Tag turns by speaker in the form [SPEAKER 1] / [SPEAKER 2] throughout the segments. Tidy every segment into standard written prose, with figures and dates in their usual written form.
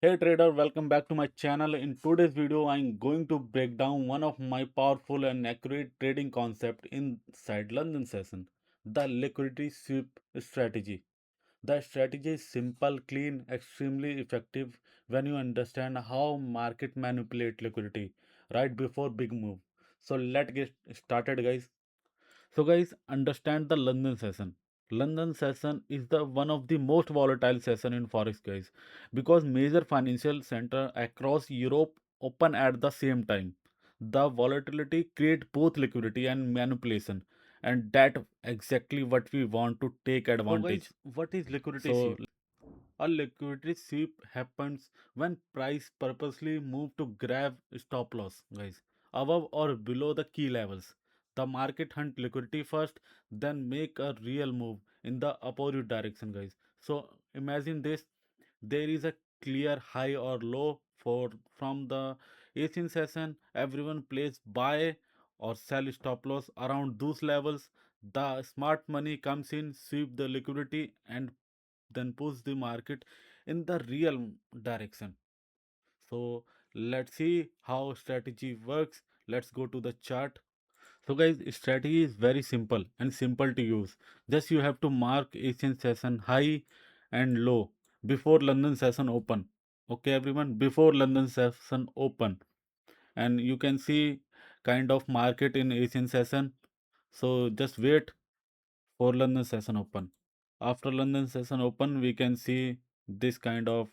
[SPEAKER 1] Hey trader, welcome back to my channel. In today's video, I'm going to break down one of my powerful and accurate trading concept inside London session, the liquidity sweep strategy. The strategy is simple, clean, extremely effective when you understand how market manipulate liquidity right before big move. So let's get started, guys. So guys, understand the London session. London session is the one of the most volatile session in forex, guys, because major financial center across Europe open at the same time. The volatility create both liquidity and manipulation, and that exactly what we want to take
[SPEAKER 2] So guys,
[SPEAKER 1] advantage.
[SPEAKER 2] what is liquidity
[SPEAKER 1] So
[SPEAKER 2] sweep?
[SPEAKER 1] a liquidity sweep happens when price purposely move to grab stop loss, guys, above or below the key levels. The market hunt liquidity first, then make a real move in the opposite direction, guys. So imagine this: there is a clear high or low for from the Asian session. Everyone plays buy or sell stop loss around those levels. The smart money comes in, sweep the liquidity, and then push the market in the real direction. So let's see how strategy works. Let's go to the chart. So guys, strategy is very simple and simple to use. Just you have to mark Asian session high and low before London session open. Okay everyone, before London session open, and you can see kind of market in Asian session. So just wait for London session open. After London session open, we can see this kind of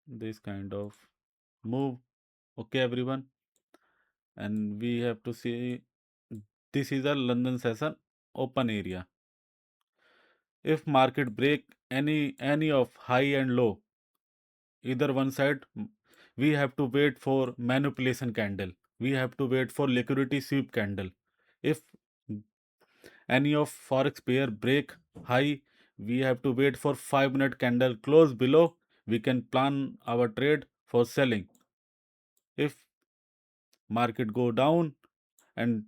[SPEAKER 1] this kind of move. Okay everyone, and we have to see this is a London session open area. If market break any of high and low, either one side, we have to wait for manipulation candle. We have to wait for liquidity sweep candle. If any of forex pair break high, we have to wait for 5 minute candle close below. We can plan our trade for selling. If market go down and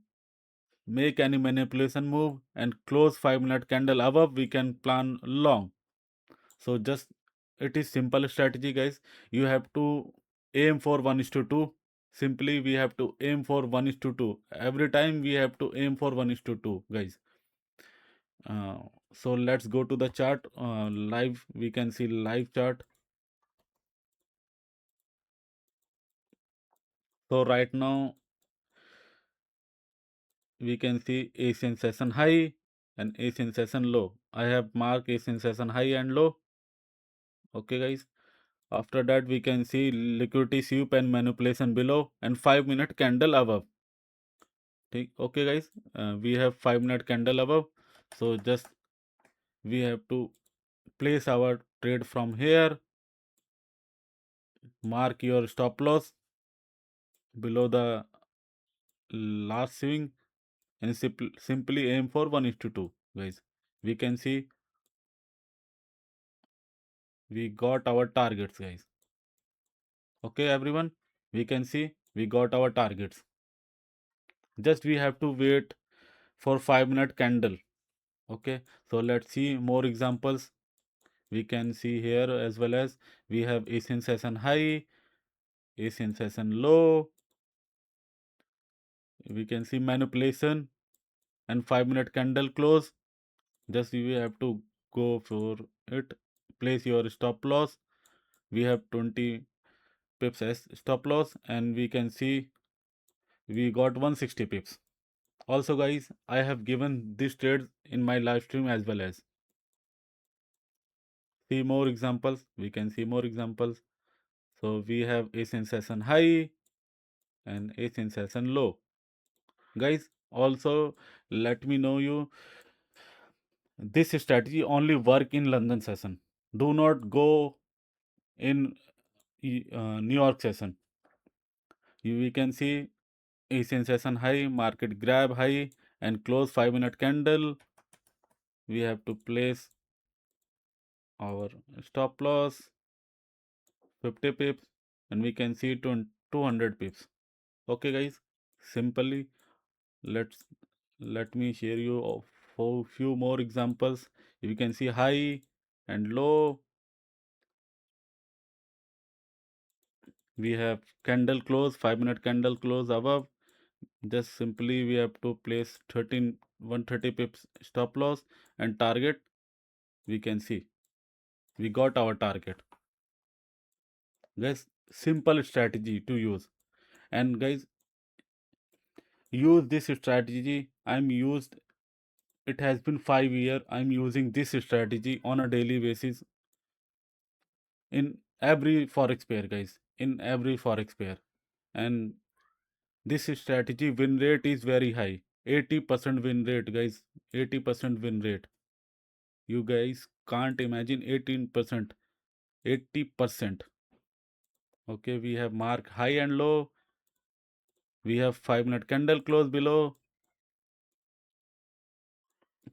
[SPEAKER 1] make any manipulation move and close 5 minute candle above, we can plan long. So just it is simple strategy, guys. You have to aim for 1 is to 2. Simply we have to aim for 1 is to 2. Every time we have to aim for 1 is to 2, guys. uh, so let's go to the chart. Live, we can see live chart. So right now we can see Asian session high and Asian session low. I have marked Asian session high and low. Okay guys, after that we can see liquidity sweep and manipulation below and 5 minute candle above. Okay guys, we have 5 minute candle above. So just we have to place our trade from here. Mark your stop loss below the last swing and simply aim for 1 is to 2, guys. We can see we got our targets, guys. Okay everyone, we can see we got our targets. Just we have to wait for 5 minute candle. Okay, so let's see more examples. We can see here as well as we have Asian session high, Asian session low. We can see manipulation and 5 minute candle close. Just you have to go for it. Place your stop loss. We have 20 pips as stop loss, and we can see we got 160 pips. Also guys, I have given this trade in my live stream as well as. See more examples. We can see more examples. So we have Asian session high and Asian session low. Guys, also let me know you, this strategy only work in London session. Do not go in New York session. We can see Asian session high, market grab high and close 5 minute candle. We have to place our stop loss 50 pips and we can see 200 pips. Okay guys, simply let's let me share you for few more examples. You can see high and low. We have candle close, 5 minute candle close above. Just simply we have to place 130 pips stop loss and target. We can see we got our target. Guys, simple strategy to use. And guys, use this strategy. I'm used, it has been 5 years. I'm using this strategy on a daily basis in every forex pair, guys. In every forex pair. And this strategy win rate is very high. 80% win rate, guys. 80% win rate. You guys can't imagine 18%. 80%. Okay, we have mark high and low. We have 5 minute candle close below.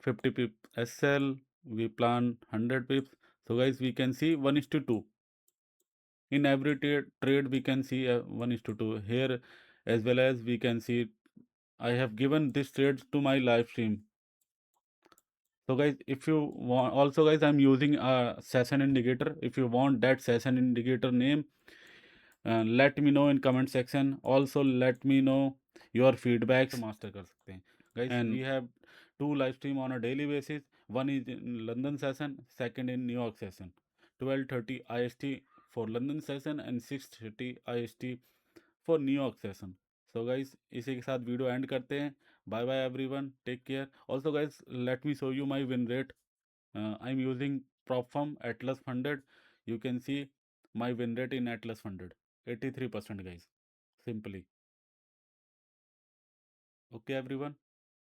[SPEAKER 1] 50 pip SL. We plan 100 pips. So guys, we can see 1 is to 2. In every trade we can see 1 is to 2 here, as well as we can see I have given this trade to my live stream. So guys, if you want, also guys, I'm using a session indicator. If you want that session indicator name, let me know in comment section. Also let me know your feedbacks. master कर सकते हैं guys. And we have 2 live stream on a daily basis. One is in London session, second in New York session. 12:30 IST for London session and 6:30 IST for New York session. So guys, इसी के साथ video and करते हैं. Bye bye everyone, take care. Also guys, let me show you my win rate. I'm using prop firm Atlas Funded. You can see my win rate in Atlas Funded, 83% guys. Simply. Okay everyone.